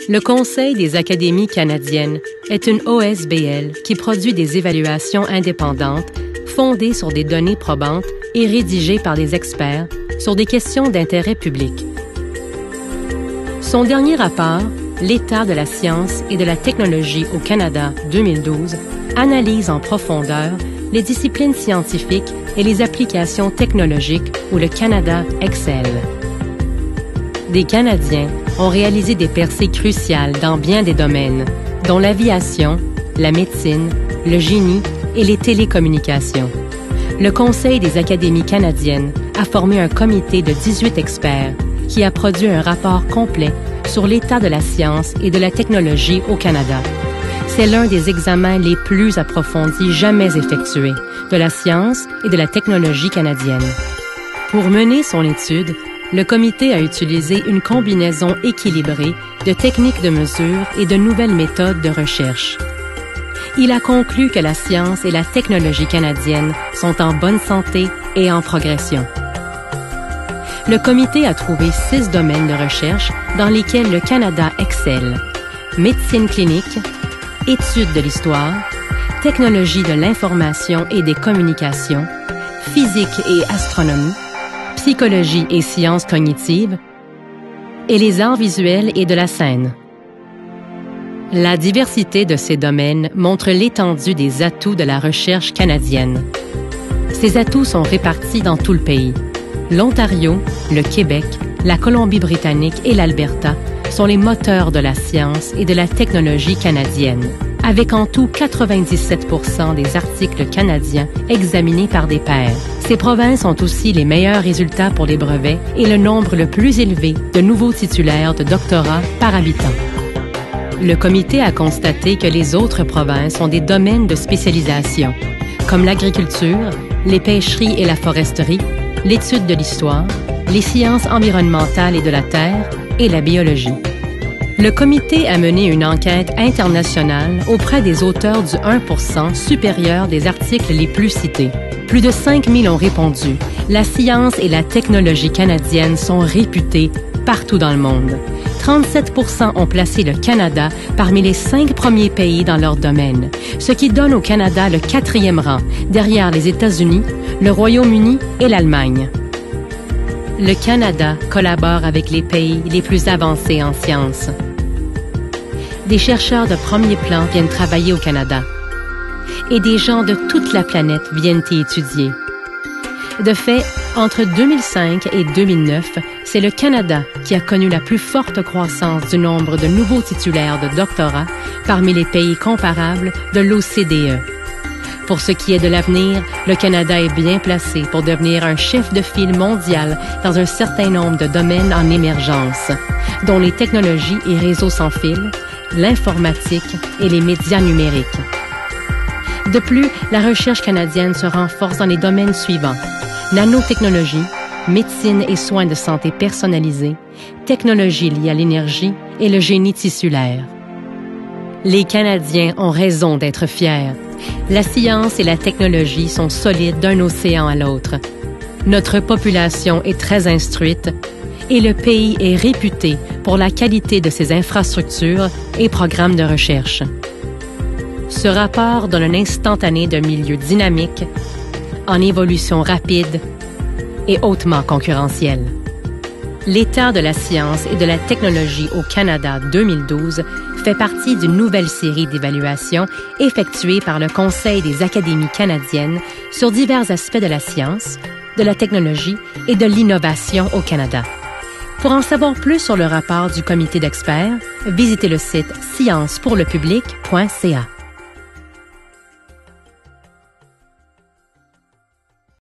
Le Conseil des académies canadiennes est une OSBL qui produit des évaluations indépendantes fondées sur des données probantes et rédigées par des experts sur des questions d'intérêt public. Son dernier rapport, L'état de la science et de la technologie au Canada 2012, analyse en profondeur les disciplines scientifiques et les applications technologiques où le Canada excelle. Des Canadiens ont réalisé des percées cruciales dans bien des domaines, dont l'aviation, la médecine, le génie et les télécommunications. Le Conseil des académies canadiennes a formé un comité de 18 experts qui a produit un rapport complet sur l'état de la science et de la technologie au Canada. C'est l'un des examens les plus approfondis jamais effectués de la science et de la technologie canadienne. Pour mener son étude, le comité a utilisé une combinaison équilibrée de techniques de mesure et de nouvelles méthodes de recherche. Il a conclu que la science et la technologie canadienne sont en bonne santé et en progression. Le comité a trouvé 6 domaines de recherche dans lesquels le Canada excelle: médecine clinique, études de l'histoire, technologie de l'information et des communications, physique et astronomie, psychologie et sciences cognitives, et les arts visuels et de la scène. La diversité de ces domaines montre l'étendue des atouts de la recherche canadienne. Ces atouts sont répartis dans tout le pays. L'Ontario, le Québec, la Colombie-Britannique et l'Alberta sont les moteurs de la science et de la technologie canadienne, avec en tout 97% des articles canadiens examinés par des pairs. Ces provinces ont aussi les meilleurs résultats pour les brevets et le nombre le plus élevé de nouveaux titulaires de doctorat par habitant. Le comité a constaté que les autres provinces ont des domaines de spécialisation, comme l'agriculture, les pêcheries et la foresterie, l'étude de l'histoire, les sciences environnementales et de la terre et la biologie. Le comité a mené une enquête internationale auprès des auteurs du 1% supérieur des articles les plus cités. Plus de 5 000 ont répondu. La science et la technologie canadiennes sont réputées partout dans le monde. 37% ont placé le Canada parmi les 5 premiers pays dans leur domaine, ce qui donne au Canada le 4e rang, derrière les États-Unis, le Royaume-Uni et l'Allemagne. Le Canada collabore avec les pays les plus avancés en sciences. Des chercheurs de premier plan viennent travailler au Canada et des gens de toute la planète viennent y étudier. De fait, entre 2005 et 2009, c'est le Canada qui a connu la plus forte croissance du nombre de nouveaux titulaires de doctorat parmi les pays comparables de l'OCDE. Pour ce qui est de l'avenir, le Canada est bien placé pour devenir un chef de file mondial dans un certain nombre de domaines en émergence, dont les technologies et réseaux sans fil, l'informatique et les médias numériques. De plus, la recherche canadienne se renforce dans les domaines suivants: nanotechnologie, médecine et soins de santé personnalisés, technologies liées à l'énergie et le génie tissulaire. Les Canadiens ont raison d'être fiers. La science et la technologie sont solides d'un océan à l'autre. Notre population est très instruite et le pays est réputé pour la qualité de ses infrastructures et programmes de recherche. Ce rapport donne un instantané d'un milieu dynamique, en évolution rapide et hautement concurrentiel. L'état de la science et de la technologie au Canada 2012 fait partie d'une nouvelle série d'évaluations effectuées par le Conseil des académies canadiennes sur divers aspects de la science, de la technologie et de l'innovation au Canada. Pour en savoir plus sur le rapport du comité d'experts, visitez le site sciencepourlepublic.ca.